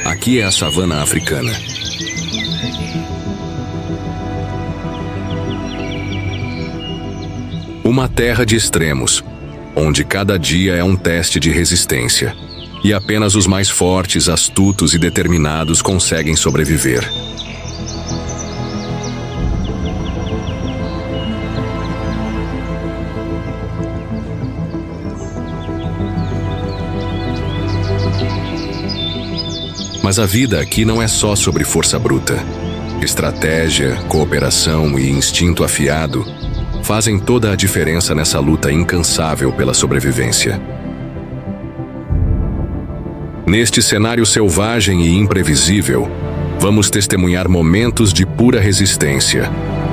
Aqui é a savana africana. Uma terra de extremos, onde cada dia é um teste de resistência, e apenas os mais fortes, astutos e determinados conseguem sobreviver. Mas a vida aqui não é só sobre força bruta. Estratégia, cooperação e instinto afiado fazem toda a diferença nessa luta incansável pela sobrevivência. Neste cenário selvagem e imprevisível, vamos testemunhar momentos de pura resistência,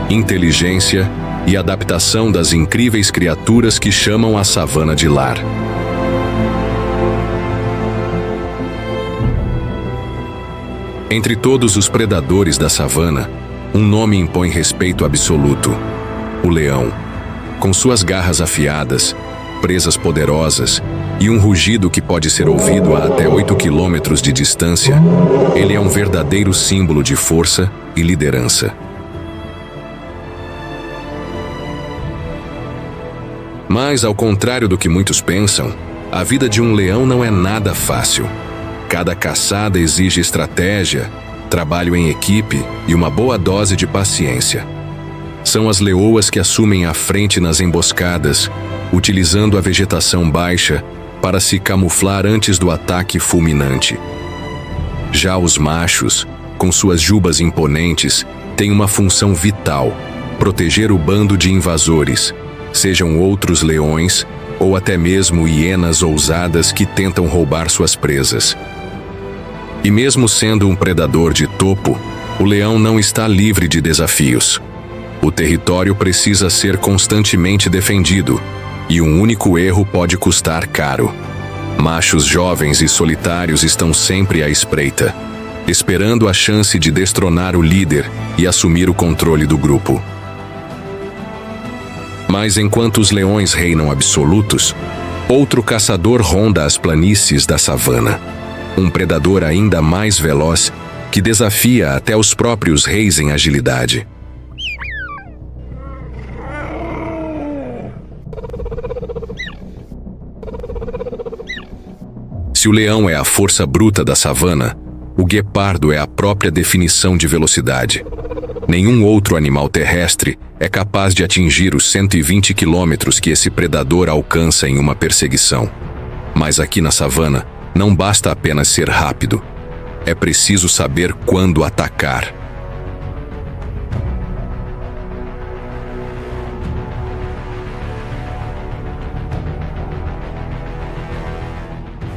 inteligência e adaptação das incríveis criaturas que chamam a savana de lar. Entre todos os predadores da savana, um nome impõe respeito absoluto: o leão. Com suas garras afiadas, presas poderosas e um rugido que pode ser ouvido a até 8 quilômetros de distância, ele é um verdadeiro símbolo de força e liderança. Mas, ao contrário do que muitos pensam, a vida de um leão não é nada fácil. Cada caçada exige estratégia, trabalho em equipe e uma boa dose de paciência. São as leoas que assumem a frente nas emboscadas, utilizando a vegetação baixa para se camuflar antes do ataque fulminante. Já os machos, com suas jubas imponentes, têm uma função vital: proteger o bando de invasores, sejam outros leões ou até mesmo hienas ousadas que tentam roubar suas presas. E mesmo sendo um predador de topo, o leão não está livre de desafios. O território precisa ser constantemente defendido, e um único erro pode custar caro. Machos jovens e solitários estão sempre à espreita, esperando a chance de destronar o líder e assumir o controle do grupo. Mas enquanto os leões reinam absolutos, outro caçador ronda as planícies da savana. Um predador ainda mais veloz que desafia até os próprios reis em agilidade. Se o leão é a força bruta da savana, o guepardo é a própria definição de velocidade. Nenhum outro animal terrestre é capaz de atingir os 120 quilômetros que esse predador alcança em uma perseguição. Mas aqui na savana, não basta apenas ser rápido. É preciso saber quando atacar.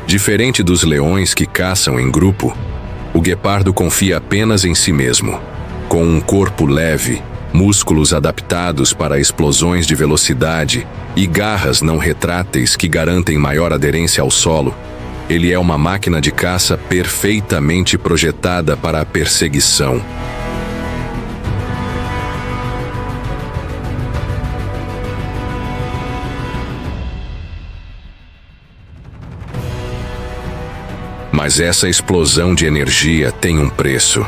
Diferente dos leões que caçam em grupo, o guepardo confia apenas em si mesmo. Com um corpo leve, músculos adaptados para explosões de velocidade e garras não retráteis que garantem maior aderência ao solo, ele é uma máquina de caça perfeitamente projetada para a perseguição. Mas essa explosão de energia tem um preço.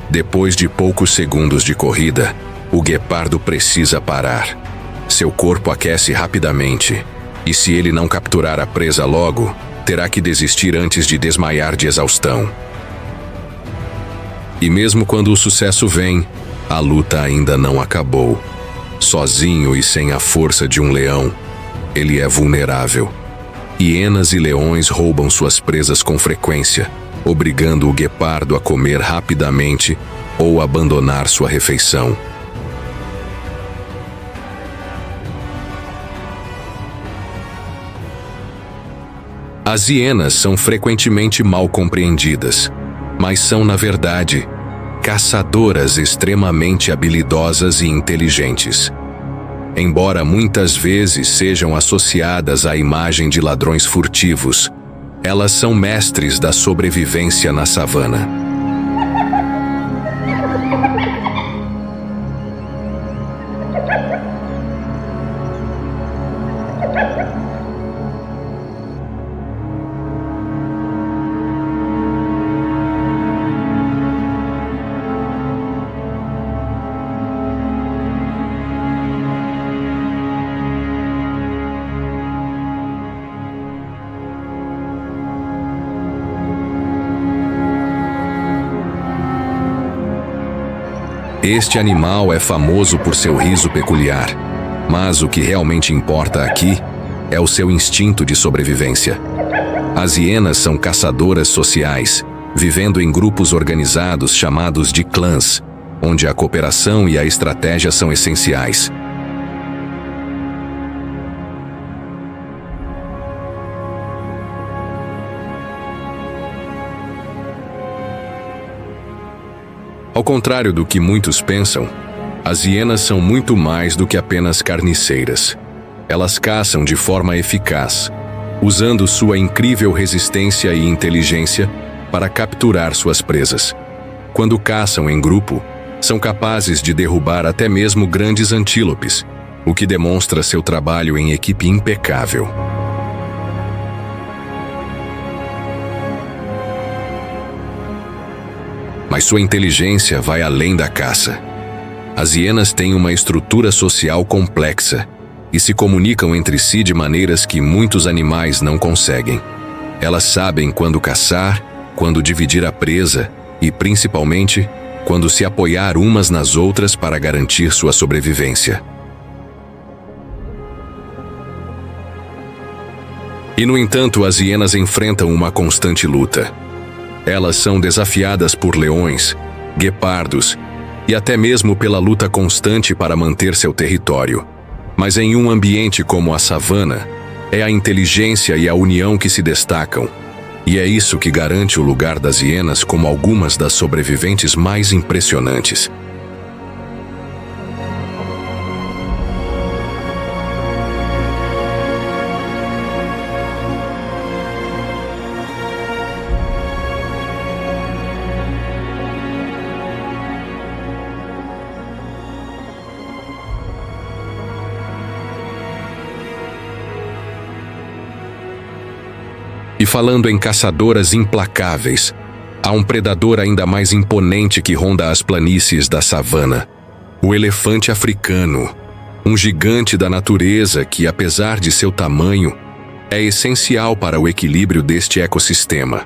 Depois de poucos segundos de corrida, o guepardo precisa parar. Seu corpo aquece rapidamente, e se ele não capturar a presa logo, terá que desistir antes de desmaiar de exaustão. E mesmo quando o sucesso vem, a luta ainda não acabou. Sozinho e sem a força de um leão, ele é vulnerável. Hienas e leões roubam suas presas com frequência, obrigando o guepardo a comer rapidamente ou abandonar sua refeição. As hienas são frequentemente mal compreendidas, mas são, na verdade, caçadoras extremamente habilidosas e inteligentes. Embora muitas vezes sejam associadas à imagem de ladrões furtivos, elas são mestres da sobrevivência na savana. Este animal é famoso por seu riso peculiar, mas o que realmente importa aqui é o seu instinto de sobrevivência. As hienas são caçadoras sociais, vivendo em grupos organizados chamados de clãs, onde a cooperação e a estratégia são essenciais. Ao contrário do que muitos pensam, as hienas são muito mais do que apenas carniceiras. Elas caçam de forma eficaz, usando sua incrível resistência e inteligência para capturar suas presas. Quando caçam em grupo, são capazes de derrubar até mesmo grandes antílopes, o que demonstra seu trabalho em equipe impecável. Mas sua inteligência vai além da caça. As hienas têm uma estrutura social complexa e se comunicam entre si de maneiras que muitos animais não conseguem. Elas sabem quando caçar, quando dividir a presa e, principalmente, quando se apoiar umas nas outras para garantir sua sobrevivência. E, no entanto, as hienas enfrentam uma constante luta. Elas são desafiadas por leões, guepardos e até mesmo pela luta constante para manter seu território. Mas em um ambiente como a savana, é a inteligência e a união que se destacam. E é isso que garante o lugar das hienas como algumas das sobreviventes mais impressionantes. E falando em caçadoras implacáveis, há um predador ainda mais imponente que ronda as planícies da savana: o elefante africano, um gigante da natureza que, apesar de seu tamanho, é essencial para o equilíbrio deste ecossistema.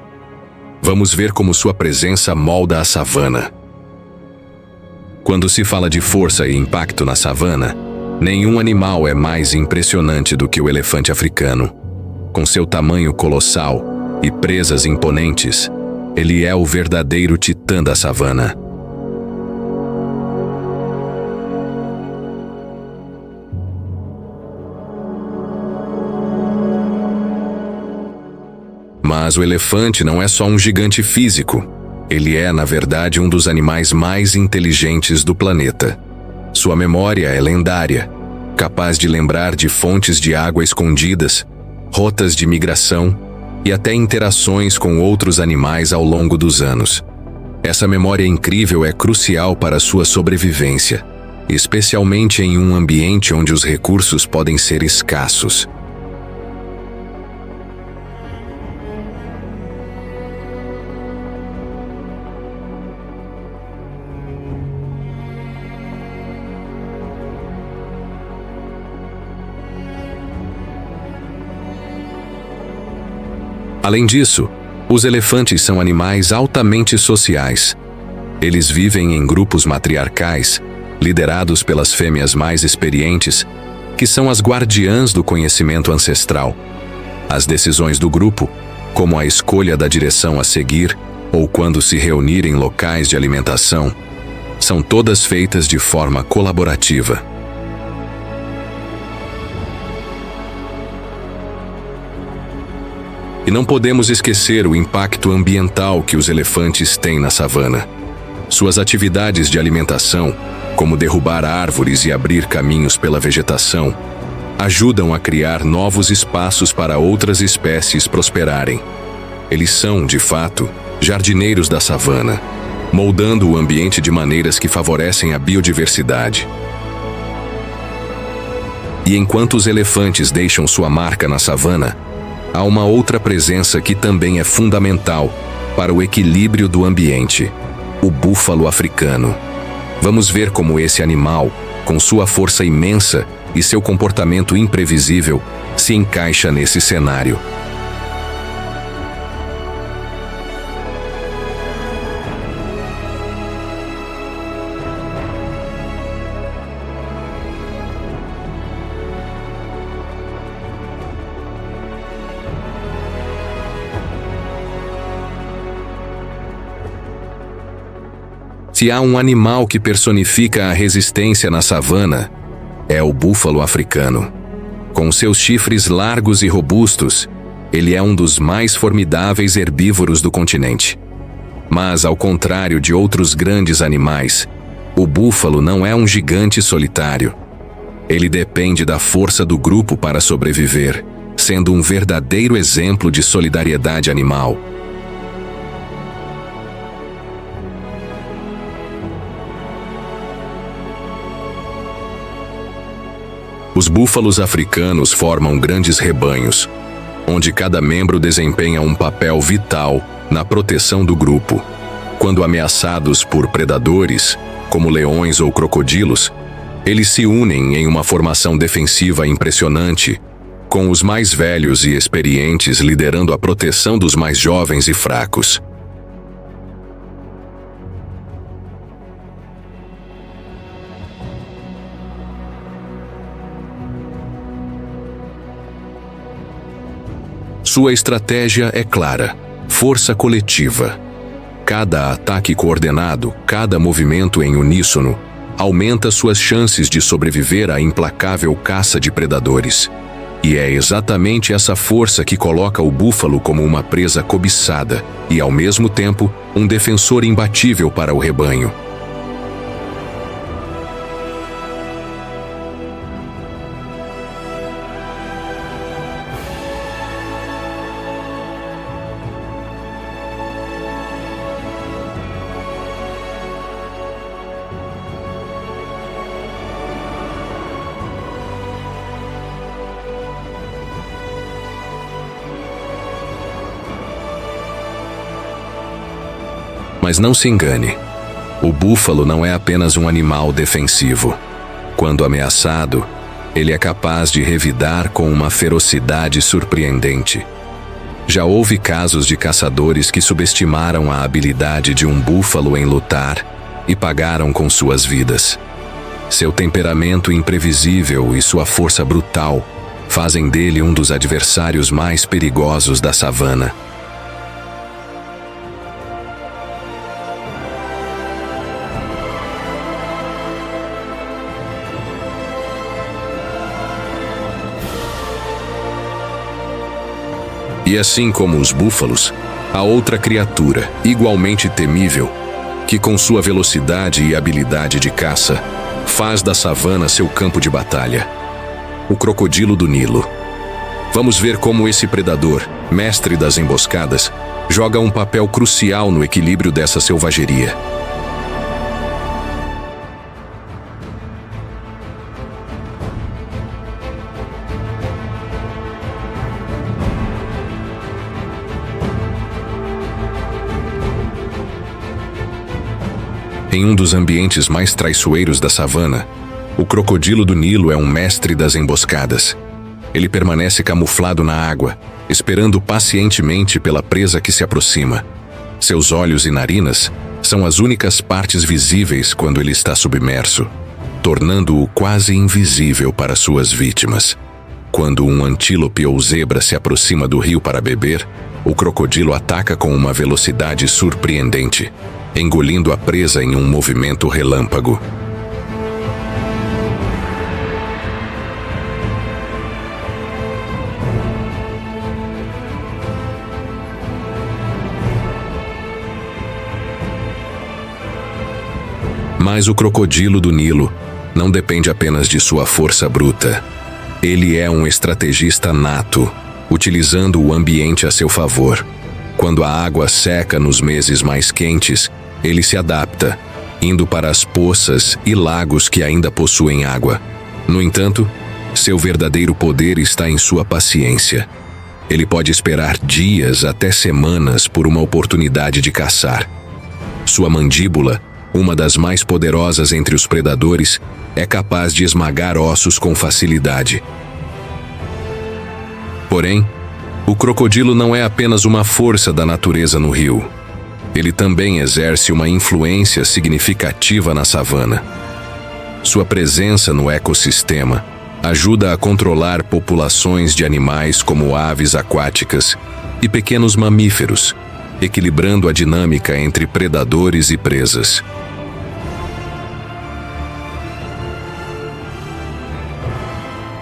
Vamos ver como sua presença molda a savana. Quando se fala de força e impacto na savana, nenhum animal é mais impressionante do que o elefante africano. Com seu tamanho colossal e presas imponentes, ele é o verdadeiro titã da savana. Mas o elefante não é só um gigante físico. Ele é, na verdade, um dos animais mais inteligentes do planeta. Sua memória é lendária, capaz de lembrar de fontes de água escondidas, rotas de migração e até interações com outros animais ao longo dos anos. Essa memória incrível é crucial para sua sobrevivência, especialmente em um ambiente onde os recursos podem ser escassos. Além disso, os elefantes são animais altamente sociais. Eles vivem em grupos matriarcais, liderados pelas fêmeas mais experientes, que são as guardiãs do conhecimento ancestral. As decisões do grupo, como a escolha da direção a seguir ou quando se reunir em locais de alimentação, são todas feitas de forma colaborativa. E não podemos esquecer o impacto ambiental que os elefantes têm na savana. Suas atividades de alimentação, como derrubar árvores e abrir caminhos pela vegetação, ajudam a criar novos espaços para outras espécies prosperarem. Eles são, de fato, jardineiros da savana, moldando o ambiente de maneiras que favorecem a biodiversidade. E enquanto os elefantes deixam sua marca na savana, há uma outra presença que também é fundamental para o equilíbrio do ambiente: o búfalo africano. Vamos ver como esse animal, com sua força imensa e seu comportamento imprevisível, se encaixa nesse cenário. Se há um animal que personifica a resistência na savana, é o búfalo africano. Com seus chifres largos e robustos, ele é um dos mais formidáveis herbívoros do continente. Mas, ao contrário de outros grandes animais, o búfalo não é um gigante solitário. Ele depende da força do grupo para sobreviver, sendo um verdadeiro exemplo de solidariedade animal. Os búfalos africanos formam grandes rebanhos, onde cada membro desempenha um papel vital na proteção do grupo. Quando ameaçados por predadores, como leões ou crocodilos, eles se unem em uma formação defensiva impressionante, com os mais velhos e experientes liderando a proteção dos mais jovens e fracos. Sua estratégia é clara: força coletiva. Cada ataque coordenado, cada movimento em uníssono, aumenta suas chances de sobreviver à implacável caça de predadores. E é exatamente essa força que coloca o búfalo como uma presa cobiçada e, ao mesmo tempo, um defensor imbatível para o rebanho. Mas não se engane, o búfalo não é apenas um animal defensivo. Quando ameaçado, ele é capaz de revidar com uma ferocidade surpreendente. Já houve casos de caçadores que subestimaram a habilidade de um búfalo em lutar e pagaram com suas vidas. Seu temperamento imprevisível e sua força brutal fazem dele um dos adversários mais perigosos da savana. E assim como os búfalos, há outra criatura, igualmente temível, que com sua velocidade e habilidade de caça, faz da savana seu campo de batalha: o crocodilo do Nilo. Vamos ver como esse predador, mestre das emboscadas, joga um papel crucial no equilíbrio dessa selvageria. Em um dos ambientes mais traiçoeiros da savana, o crocodilo do Nilo é um mestre das emboscadas. Ele permanece camuflado na água, esperando pacientemente pela presa que se aproxima. Seus olhos e narinas são as únicas partes visíveis quando ele está submerso, tornando-o quase invisível para suas vítimas. Quando um antílope ou zebra se aproxima do rio para beber, o crocodilo ataca com uma velocidade surpreendente, engolindo a presa em um movimento relâmpago. Mas o crocodilo do Nilo não depende apenas de sua força bruta. Ele é um estrategista nato, utilizando o ambiente a seu favor. Quando a água seca nos meses mais quentes, ele se adapta, indo para as poças e lagos que ainda possuem água. No entanto, seu verdadeiro poder está em sua paciência. Ele pode esperar dias até semanas por uma oportunidade de caçar. Sua mandíbula, uma das mais poderosas entre os predadores, é capaz de esmagar ossos com facilidade. Porém, o crocodilo não é apenas uma força da natureza no rio. Ele também exerce uma influência significativa na savana. Sua presença no ecossistema ajuda a controlar populações de animais como aves aquáticas e pequenos mamíferos, equilibrando a dinâmica entre predadores e presas.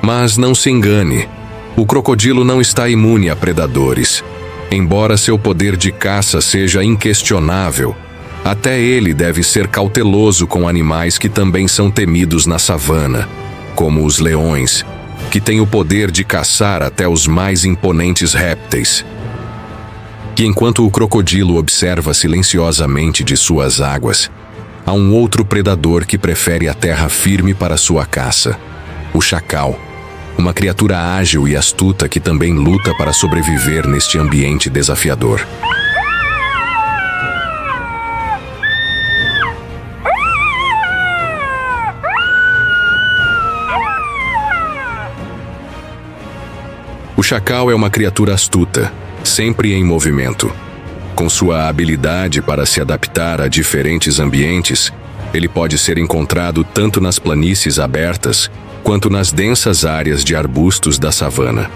Mas não se engane, o crocodilo não está imune a predadores. Embora seu poder de caça seja inquestionável, até ele deve ser cauteloso com animais que também são temidos na savana, como os leões, que têm o poder de caçar até os mais imponentes répteis. E enquanto o crocodilo observa silenciosamente de suas águas, há um outro predador que prefere a terra firme para sua caça: o chacal, uma criatura ágil e astuta que também luta para sobreviver neste ambiente desafiador. O chacal é uma criatura astuta, sempre em movimento. Com sua habilidade para se adaptar a diferentes ambientes, ele pode ser encontrado tanto nas planícies abertas quanto nas densas áreas de arbustos da savana.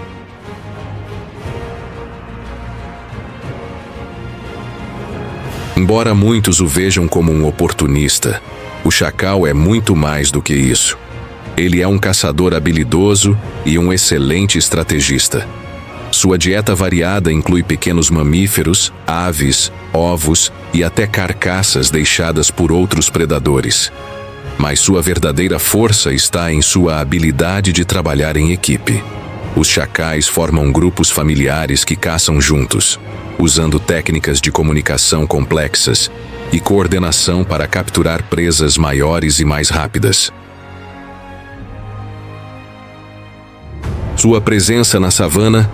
Embora muitos o vejam como um oportunista, o chacal é muito mais do que isso. Ele é um caçador habilidoso e um excelente estrategista. Sua dieta variada inclui pequenos mamíferos, aves, ovos e até carcaças deixadas por outros predadores. Mas sua verdadeira força está em sua habilidade de trabalhar em equipe. Os chacais formam grupos familiares que caçam juntos, usando técnicas de comunicação complexas e coordenação para capturar presas maiores e mais rápidas. Sua presença na savana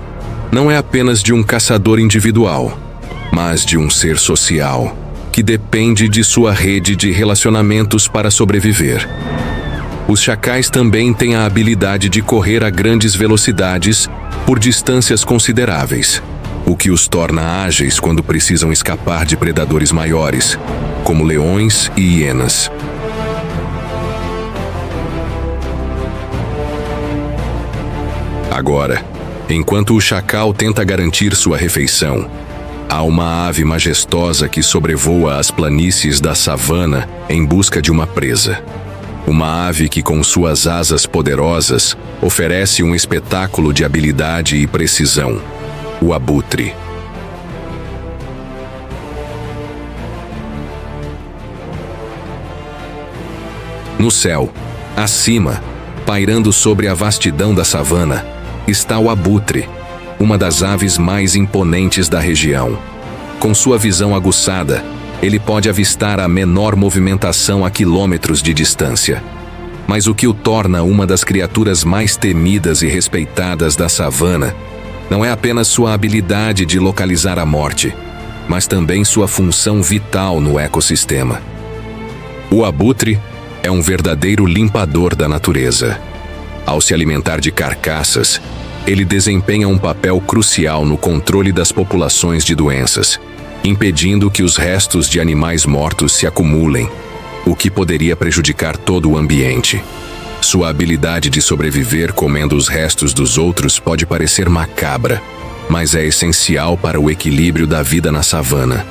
não é apenas de um caçador individual, mas de um ser social, que depende de sua rede de relacionamentos para sobreviver. Os chacais também têm a habilidade de correr a grandes velocidades por distâncias consideráveis, o que os torna ágeis quando precisam escapar de predadores maiores, como leões e hienas. Agora, enquanto o chacal tenta garantir sua refeição, há uma ave majestosa que sobrevoa as planícies da savana em busca de uma presa. Uma ave que, com suas asas poderosas, oferece um espetáculo de habilidade e precisão: o abutre. No céu, acima, pairando sobre a vastidão da savana, está o abutre, uma das aves mais imponentes da região. Com sua visão aguçada, ele pode avistar a menor movimentação a quilômetros de distância. Mas o que o torna uma das criaturas mais temidas e respeitadas da savana não é apenas sua habilidade de localizar a morte, mas também sua função vital no ecossistema. O abutre é um verdadeiro limpador da natureza. Ao se alimentar de carcaças, ele desempenha um papel crucial no controle das populações de doenças, impedindo que os restos de animais mortos se acumulem, o que poderia prejudicar todo o ambiente. Sua habilidade de sobreviver comendo os restos dos outros pode parecer macabra, mas é essencial para o equilíbrio da vida na savana.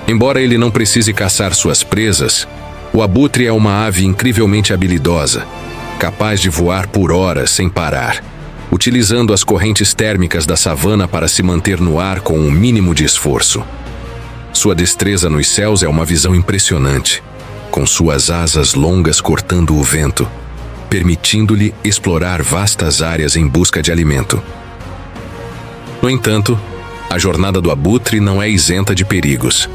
Embora ele não precise caçar suas presas, o abutre é uma ave incrivelmente habilidosa, capaz de voar por horas sem parar, utilizando as correntes térmicas da savana para se manter no ar com um mínimo de esforço. Sua destreza nos céus é uma visão impressionante, com suas asas longas cortando o vento, permitindo-lhe explorar vastas áreas em busca de alimento. No entanto, a jornada do abutre não é isenta de perigos.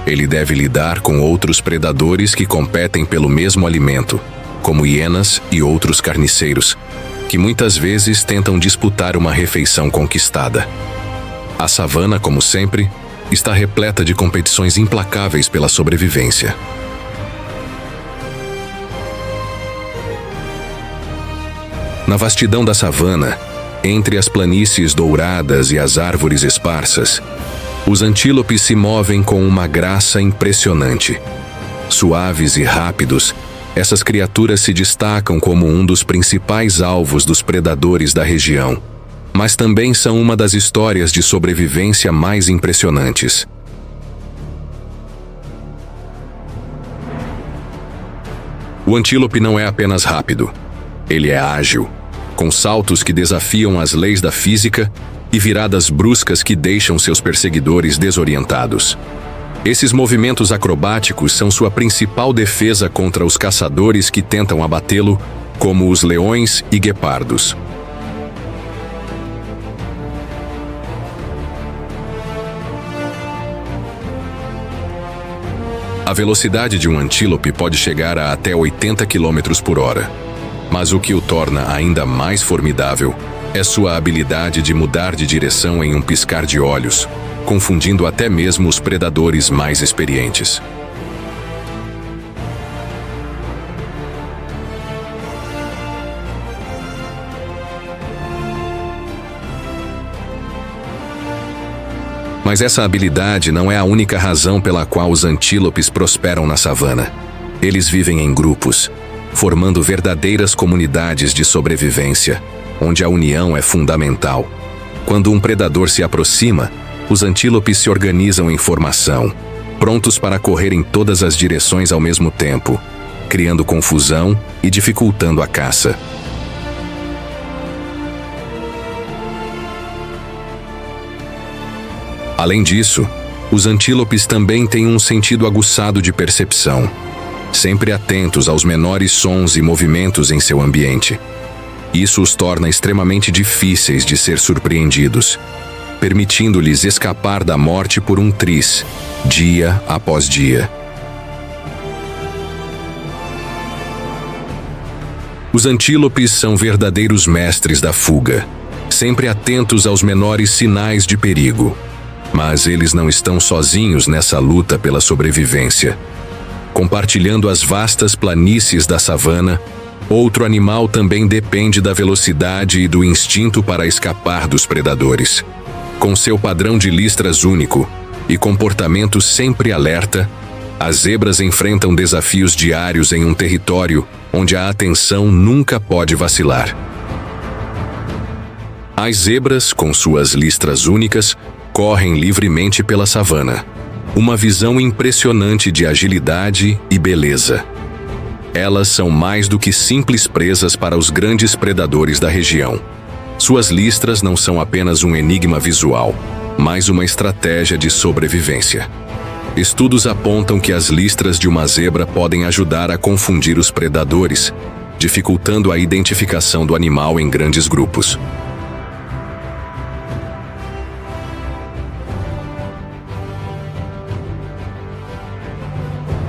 Ele deve lidar com outros predadores que competem pelo mesmo alimento, como hienas e outros carniceiros, que muitas vezes tentam disputar uma refeição conquistada. A savana, como sempre, está repleta de competições implacáveis pela sobrevivência. Na vastidão da savana, entre as planícies douradas e as árvores esparsas, os antílopes se movem com uma graça impressionante. Suaves e rápidos, essas criaturas se destacam como um dos principais alvos dos predadores da região, mas também são uma das histórias de sobrevivência mais impressionantes. O antílope não é apenas rápido, ele é ágil, com saltos que desafiam as leis da física e viradas bruscas que deixam seus perseguidores desorientados. Esses movimentos acrobáticos são sua principal defesa contra os caçadores que tentam abatê-lo, como os leões e guepardos. A velocidade de um antílope pode chegar a até 80 km por hora. Mas o que o torna ainda mais formidável é sua habilidade de mudar de direção em um piscar de olhos, confundindo até mesmo os predadores mais experientes. Mas essa habilidade não é a única razão pela qual os antílopes prosperam na savana. Eles vivem em grupos, formando verdadeiras comunidades de sobrevivência, onde a união é fundamental. Quando um predador se aproxima, os antílopes se organizam em formação, prontos para correr em todas as direções ao mesmo tempo, criando confusão e dificultando a caça. Além disso, os antílopes também têm um sentido aguçado de percepção, sempre atentos aos menores sons e movimentos em seu ambiente. Isso os torna extremamente difíceis de ser surpreendidos, permitindo-lhes escapar da morte por um triz, dia após dia. Os antílopes são verdadeiros mestres da fuga, sempre atentos aos menores sinais de perigo. Mas eles não estão sozinhos nessa luta pela sobrevivência. Compartilhando as vastas planícies da savana, outro animal também depende da velocidade e do instinto para escapar dos predadores. Com seu padrão de listras único e comportamento sempre alerta, as zebras enfrentam desafios diários em um território onde a atenção nunca pode vacilar. As zebras, com suas listras únicas, correm livremente pela savana. Uma visão impressionante de agilidade e beleza. Elas são mais do que simples presas para os grandes predadores da região. Suas listras não são apenas um enigma visual, mas uma estratégia de sobrevivência. Estudos apontam que as listras de uma zebra podem ajudar a confundir os predadores, dificultando a identificação do animal em grandes grupos.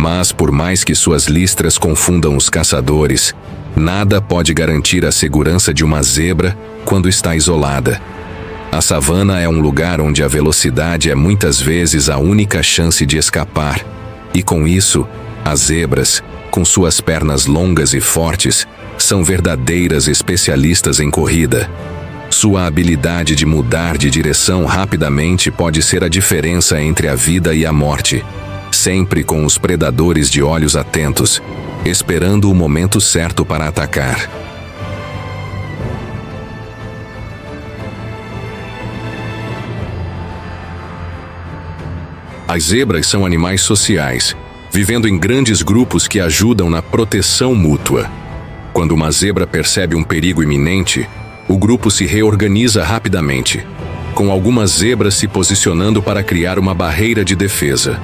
Mas, por mais que suas listras confundam os caçadores, nada pode garantir a segurança de uma zebra quando está isolada. A savana é um lugar onde a velocidade é muitas vezes a única chance de escapar, e com isso, as zebras, com suas pernas longas e fortes, são verdadeiras especialistas em corrida. Sua habilidade de mudar de direção rapidamente pode ser a diferença entre a vida e a morte. Sempre com os predadores de olhos atentos, esperando o momento certo para atacar. As zebras são animais sociais, vivendo em grandes grupos que ajudam na proteção mútua. Quando uma zebra percebe um perigo iminente, o grupo se reorganiza rapidamente, com algumas zebras se posicionando para criar uma barreira de defesa.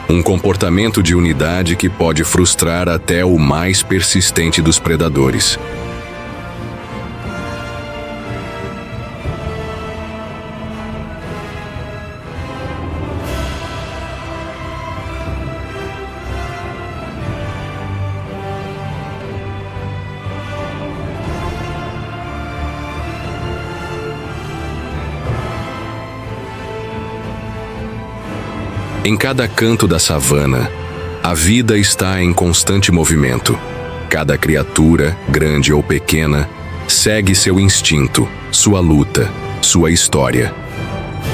Um comportamento de unidade que pode frustrar até o mais persistente dos predadores. Em cada canto da savana, a vida está em constante movimento. Cada criatura, grande ou pequena, segue seu instinto, sua luta, sua história.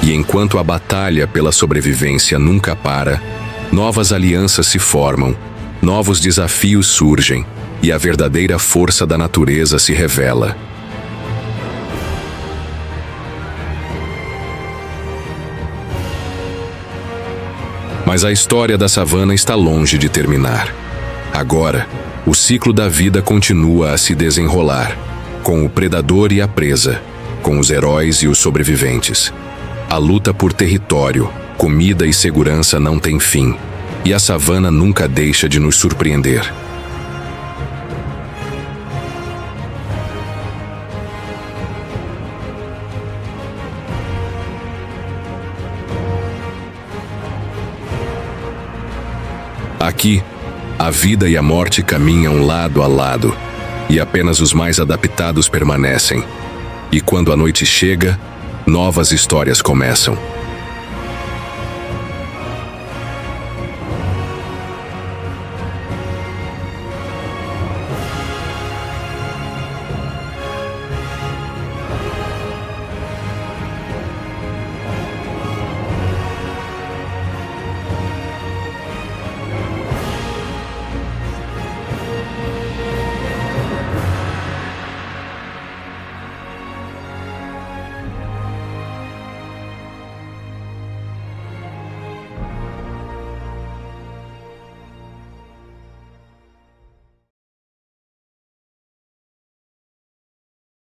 E enquanto a batalha pela sobrevivência nunca para, novas alianças se formam, novos desafios surgem, e a verdadeira força da natureza se revela. Mas a história da savana está longe de terminar. Agora, o ciclo da vida continua a se desenrolar. com o predador e a presa, com os heróis e os sobreviventes. A luta por território, comida e segurança não tem fim, e a savana nunca deixa de nos surpreender. Aqui, a vida e a morte caminham lado a lado, e apenas os mais adaptados permanecem. E quando a noite chega, novas histórias começam.